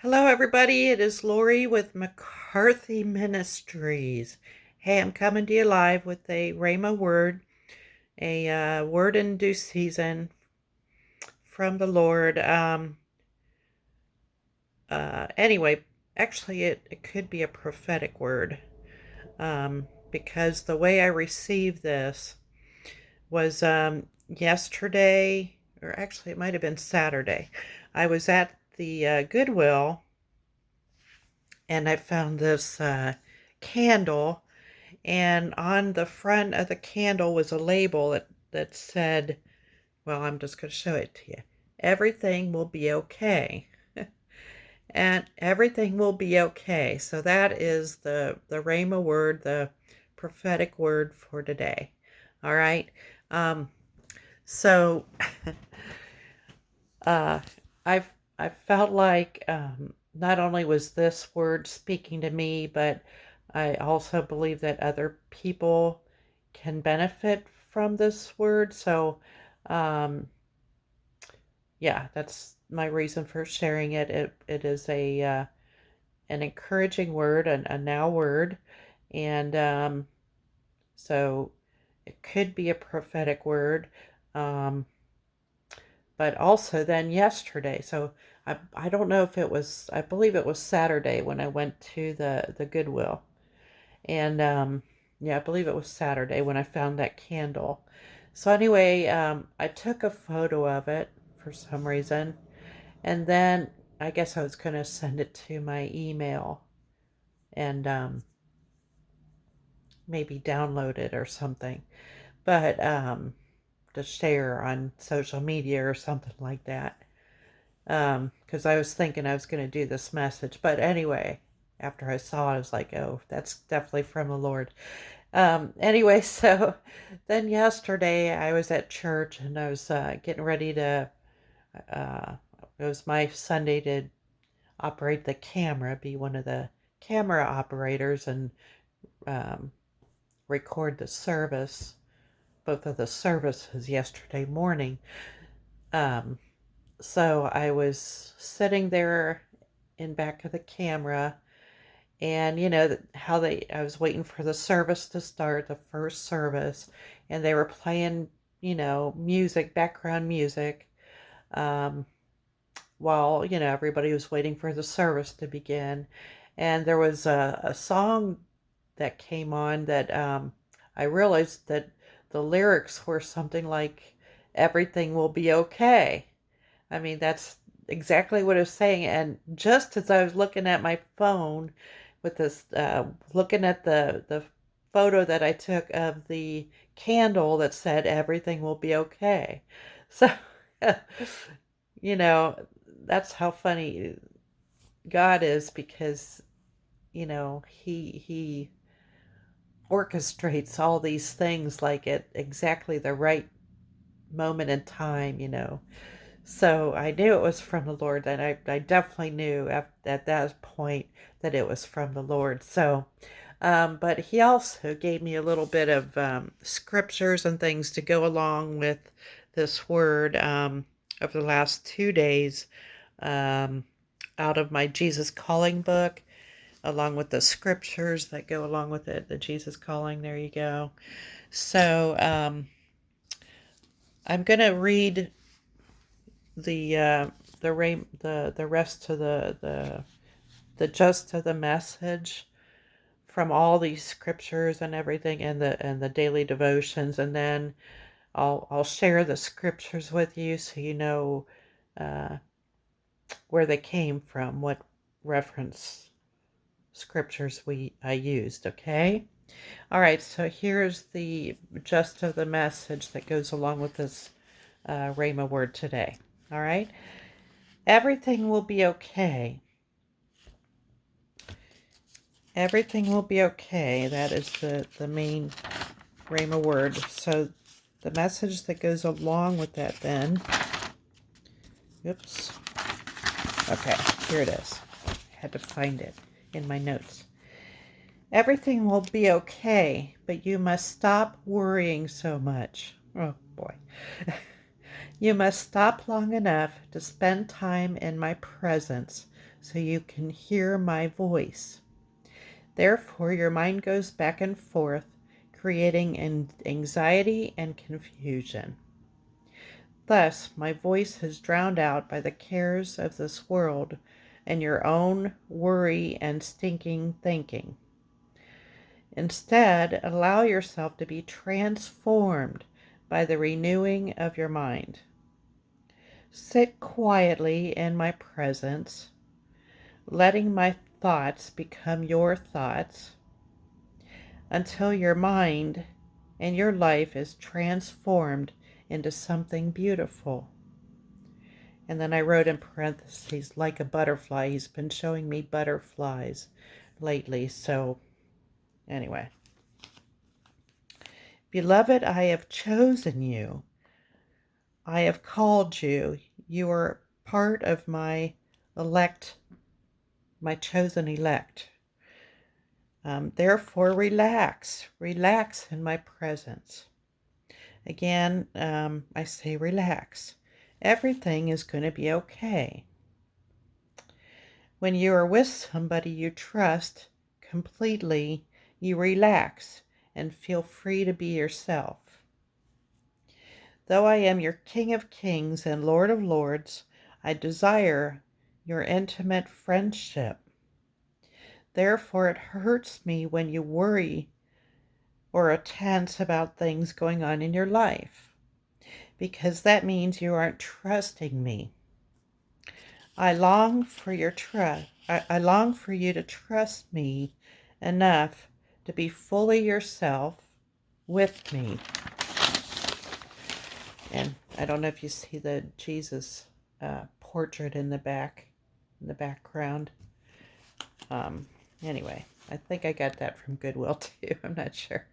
Hello, everybody. It is Lori with McCarthy Ministries. Hey, I'm coming to you live with a Rhema word, a word in due season from the Lord. Anyway, actually, it could be a prophetic word because the way I received this was yesterday, or actually, it might have been Saturday. I was at the Goodwill and I found this candle, and on the front of the candle was a label that said, well, I'm just going to show it to you. Everything will be okay. And everything will be okay. So that is the Rhema word, the prophetic word for today. All right. Um, so uh, I've I felt like not only was this word speaking to me, but I also believe that other people can benefit from this word. So, um, yeah, that's my reason for sharing it. It is a an encouraging word, a now word, and so it could be a prophetic word. Um, but also then yesterday. So I don't know if it was, I believe it was Saturday when I went to the Goodwill. And yeah, I believe it was Saturday when I found that candle. So anyway, I took a photo of it for some reason. And then I guess I was going to send it to my email and maybe download it or something. But to share on social media or something like that. Because I was thinking I was going to do this message. But anyway, after I saw it, I was like, oh, that's definitely from the Lord. Anyway, so then yesterday I was at church and I was getting ready to, uh, it was my Sunday to operate the camera, be one of the camera operators and um, record the service, both of the services yesterday morning. Um, so I was sitting there in back of the camera, and how I was waiting for the service to start, the first service, and they were playing music, background music, um, while everybody was waiting for the service to begin. And there was a song that came on that I realized that the lyrics were something like, everything will be okay. I mean, that's exactly what I was saying. And just as I was looking at my phone with this, looking at the photo that I took of the candle that said everything will be okay. So, you know, that's how funny God is, because, he orchestrates all these things like at exactly the right moment in time. So I knew it was from the Lord, and I definitely knew at that point that it was from the Lord. So, but He also gave me a little bit of scriptures and things to go along with this word over the last 2 days, um, out of my Jesus Calling book, along with the scriptures that go along with it, the Jesus Calling. There you go. So I'm going to read the rest of the gist of the message from all these scriptures and everything, and the daily devotions, and then I'll share the scriptures with you so you know uh, where they came from, what reference scriptures I used. Okay. All right. So here's the gist of the message that goes along with this Rhema word today. All right. Everything will be okay. Everything will be okay. That is the main Rhema word. So the message that goes along with that then. Oops. Okay, here it is. I had to find it in my notes. Everything will be okay, but you must stop worrying so much. Oh boy. You must stop long enough to spend time in my presence so you can hear my voice. Therefore, your mind goes back and forth, creating anxiety and confusion. Thus, my voice is drowned out by the cares of this world and your own worry and stinking thinking. Instead, allow yourself to be transformed by the renewing of your mind. Sit quietly in my presence, letting my thoughts become your thoughts until your mind and your life is transformed into something beautiful. And then I wrote in parentheses, like a butterfly. He's been showing me butterflies lately. So anyway. Beloved, I have chosen you. I have called you. You are part of my elect, my chosen elect. Therefore, relax. Relax in my presence. Again, I say relax. Everything is going to be okay. When you are with somebody you trust completely, you relax and feel free to be yourself. Though I am your King of Kings and Lord of Lords, I desire your intimate friendship. Therefore, it hurts me when you worry or are tense about things going on in your life, because that means you aren't trusting me. I long for your trust. I long for you to trust me enough to be fully yourself with me. And I don't know if you see the Jesus portrait in the background. Anyway, I think I got that from Goodwill too. I'm not sure.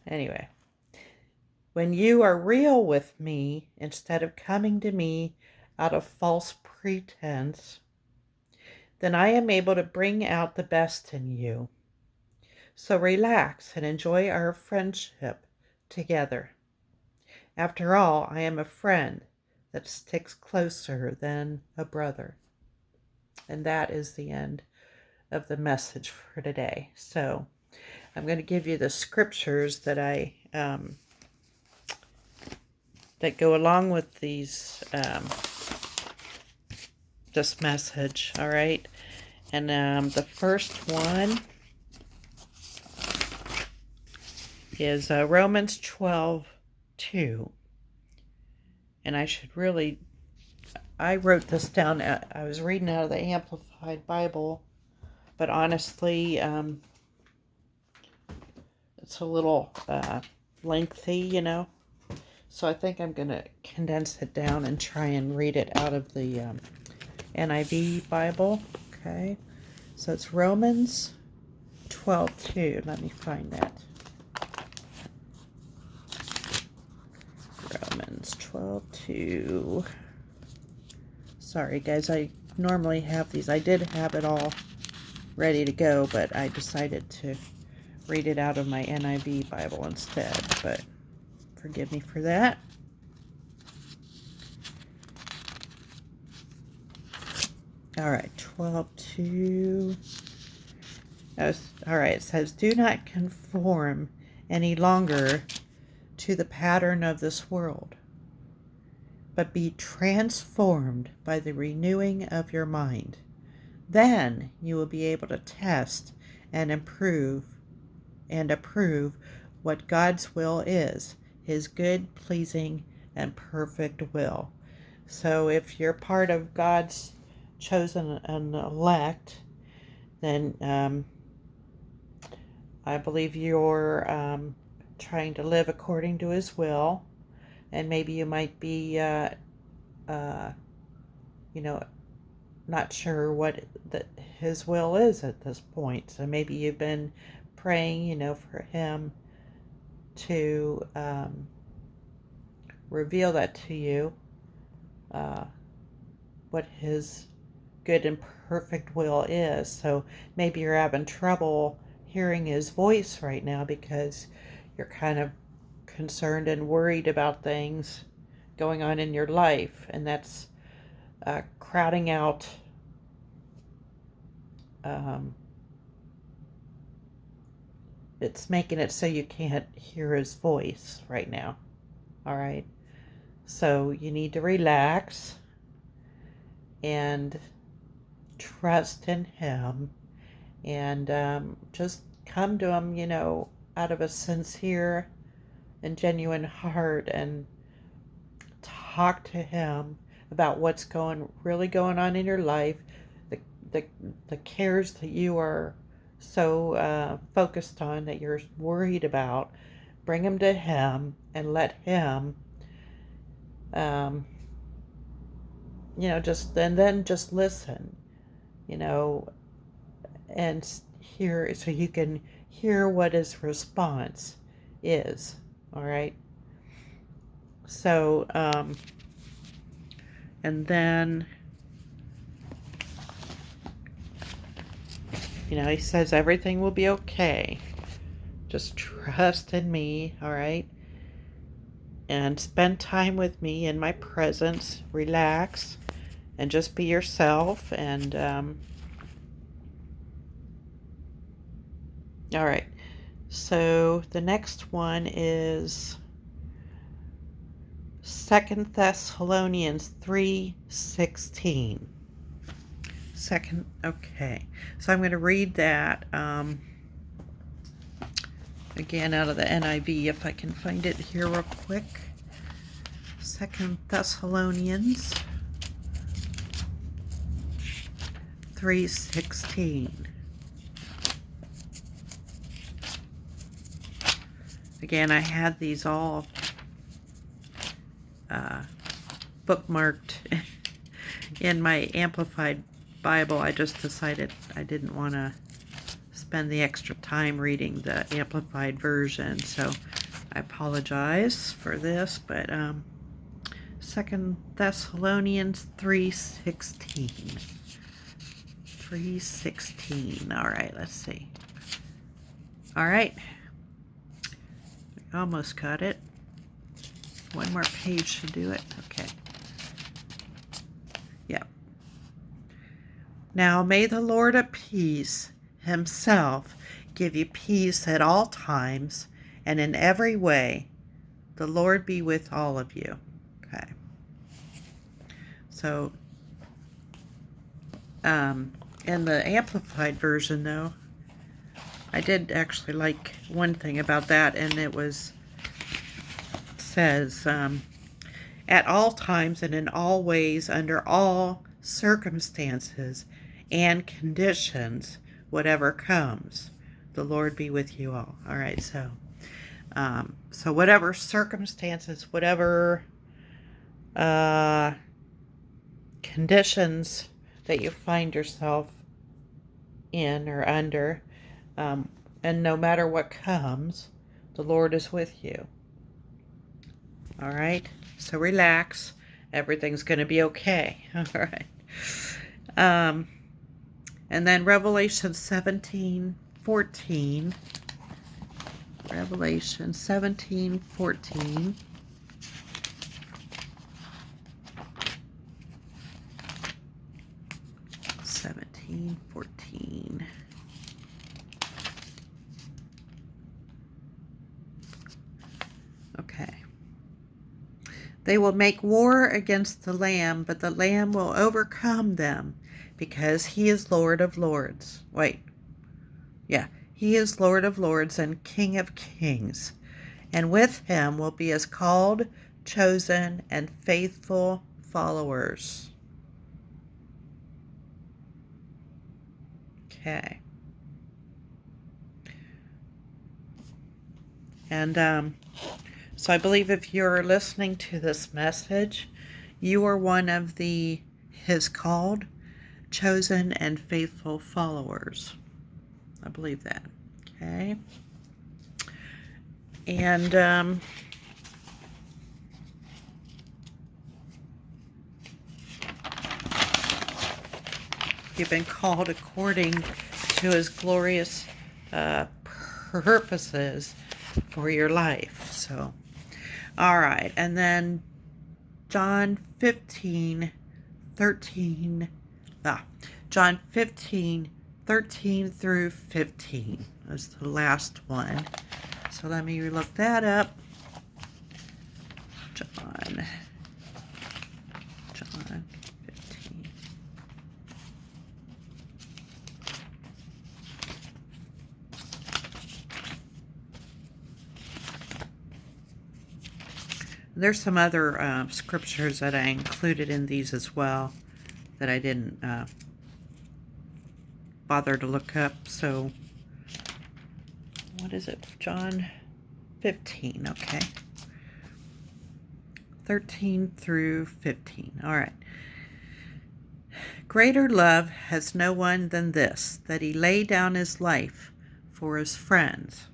Anyway, when you are real with me instead of coming to me out of false pretense, then I am able to bring out the best in you. So relax and enjoy our friendship together. After all, I am a friend that sticks closer than a brother. And that is the end of the message for today. So I'm going to give you the scriptures that that go along with these this message. All right, and the first one is Romans 12:2, and I wrote this down. I was reading out of the Amplified Bible, but honestly, it's a little lengthy, So I think I'm going to condense it down and try and read it out of the NIV Bible. Okay, so it's Romans 12:2. Let me find that. Romans 12:2. Sorry, guys, I normally have these. I did have it all ready to go, but I decided to read it out of my NIV Bible instead, but forgive me for that. All right, 12:2. All right, it says, do not conform any longer to the pattern of this world, but be transformed by the renewing of your mind. Then you will be able to test and approve what God's will is, his good, pleasing, and perfect will. So if you're part of God's chosen and elect, then I believe you're trying to live according to his will, and maybe you might be, not sure what his will is at this point. So maybe you've been praying, for him to reveal that to you, what his good and perfect will is. So maybe you're having trouble hearing his voice right now because you're kind of concerned and worried about things going on in your life, and that's crowding out it's making it so you can't hear his voice right now. All right. So you need to relax and trust in him, and just come to him, out of a sincere and genuine heart, and talk to him about what's really going on in your life, the the, the cares that you are so focused on, that you're worried about. Bring them to him and let him, um, and then just listen, you know, and hear, so you can hear what his response is. All right. So, and then, he says everything will be okay. Just trust in me, all right? And spend time with me in my presence. Relax and just be yourself. And, all right. So the next one is 2 Thessalonians 3:16. Okay. So I'm going to read that again out of the NIV, if I can find it here real quick. 2 Thessalonians 3:16. Again, I had these all bookmarked in my Amplified Bible. I just decided I didn't want to spend the extra time reading the Amplified version, so I apologize for this, but 2 Thessalonians 3:16. 3:16. All right, let's see. All right. I almost got it. One more page to do it. Okay. Yep. Now may the Lord of peace himself give you peace at all times and in every way. The Lord be with all of you. Okay. So, in the Amplified version, though, I did actually like one thing about that, and it says, at all times and in all ways, under all circumstances and conditions, whatever comes, the Lord be with you all. All right, so whatever circumstances, whatever conditions that you find yourself in or under, and no matter what comes, the Lord is with you. All right, so relax. Everything's going to be okay. All right. And then Revelation 17:14. Revelation 17:14. Okay. They will make war against the Lamb, but the Lamb will overcome them, because he is Lord of Lords. He is Lord of Lords and King of Kings. And with him will be his called, chosen, and faithful followers. Okay. And so I believe if you're listening to this message, you are one of his called, chosen, and faithful followers. I believe that. Okay. And you've been called according to his glorious purposes for your life. So, all right. And then John 15, 13. John 15, 13 through 15 is the last one. So let me look that up. John 15. There's some other scriptures that I included in these as well that I didn't bother to look up. So, what is it? John 15, okay. 13 through 15. All right. Greater love has no one than this, that he lay down his life for his friends.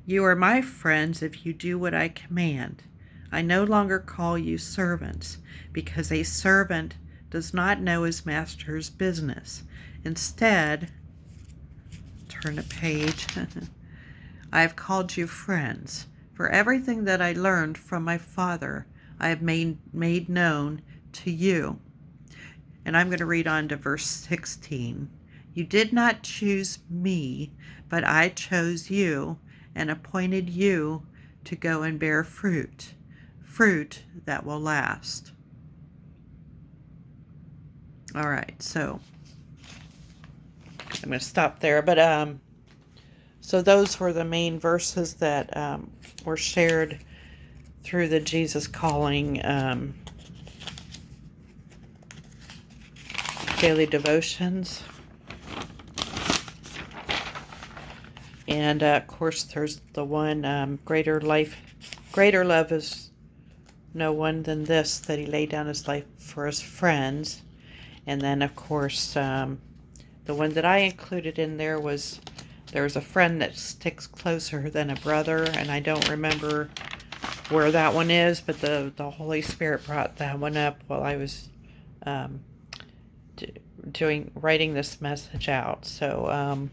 You are my friends if you do what I command. I no longer call you servants, because a servant does not know his master's business. Instead, turn a page. I have called you friends, for everything that I learned from my Father I have made known to you. And I'm going to read on to verse 16. You did not choose me, but I chose you and appointed you to go and bear fruit that will last. All right, so I'm going to stop there. But so those were the main verses that were shared through the Jesus Calling daily devotions. And of course, there's the one, greater love is no one than this, that he laid down his life for his friends. And then, of course, the one that I included in there was, there's a friend that sticks closer than a brother, and I don't remember where that one is, but the Holy Spirit brought that one up while I was writing this message out. So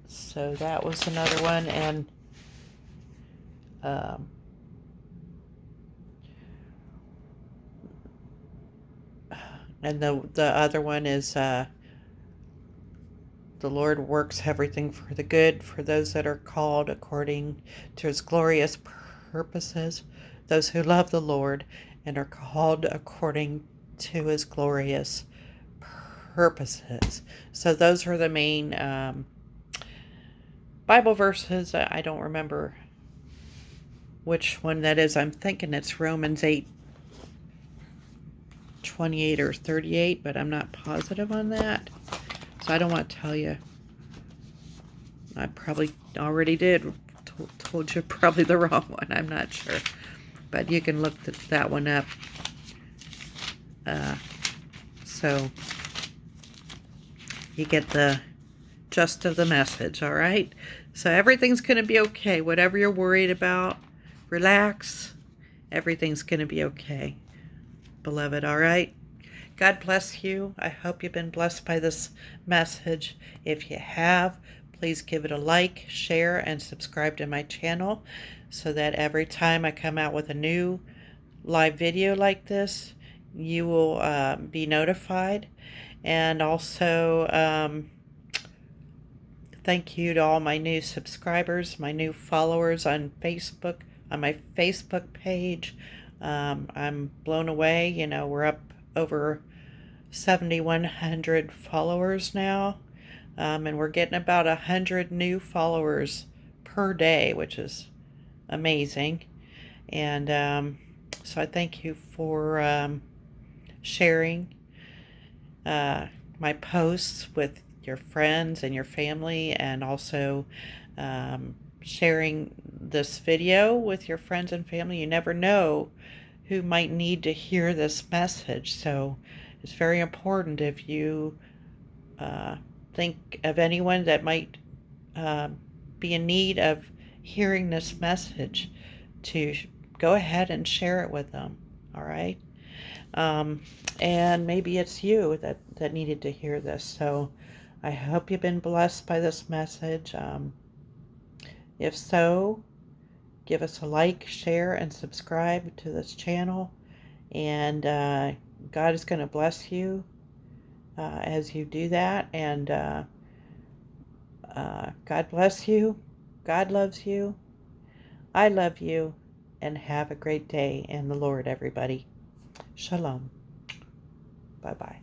so that was another one. And the other one is the Lord works everything for the good for those that are called according to his glorious purposes, those who love the Lord and are called according to his glorious purposes. So those are the main Bible verses. I don't remember which one that is. I'm thinking it's Romans 8, 28 or 38, but I'm not positive on that. So I don't want to tell you. I probably already did. Told you probably the wrong one. I'm not sure. But you can look that one up. So you get the gist of the message, all right? So everything's going to be okay. Whatever you're worried about, relax. Everything's going to be okay, beloved, all right? God bless you. I hope you've been blessed by this message. If you have, please give it a like, share, and subscribe to my channel so that every time I come out with a new live video like this, you will be notified. And also, thank you to all my new subscribers, my new followers on Facebook, on my Facebook page. I'm blown away. You know, we're up over 7,100 followers now. And we're getting about 100 new followers per day, which is amazing. And so I thank you for sharing my posts with your friends and your family, and also sharing this video with your friends and family. You never know who might need to hear this message, so it's very important if you think of anyone that might be in need of hearing this message, to go ahead and share it with them, all right? And maybe it's you that needed to hear this. So I hope you've been blessed by this message. If so, give us a like, share, and subscribe to this channel. And God is going to bless you as you do that. And God bless you. God loves you. I love you. And have a great day in the Lord, everybody. Shalom. Bye-bye.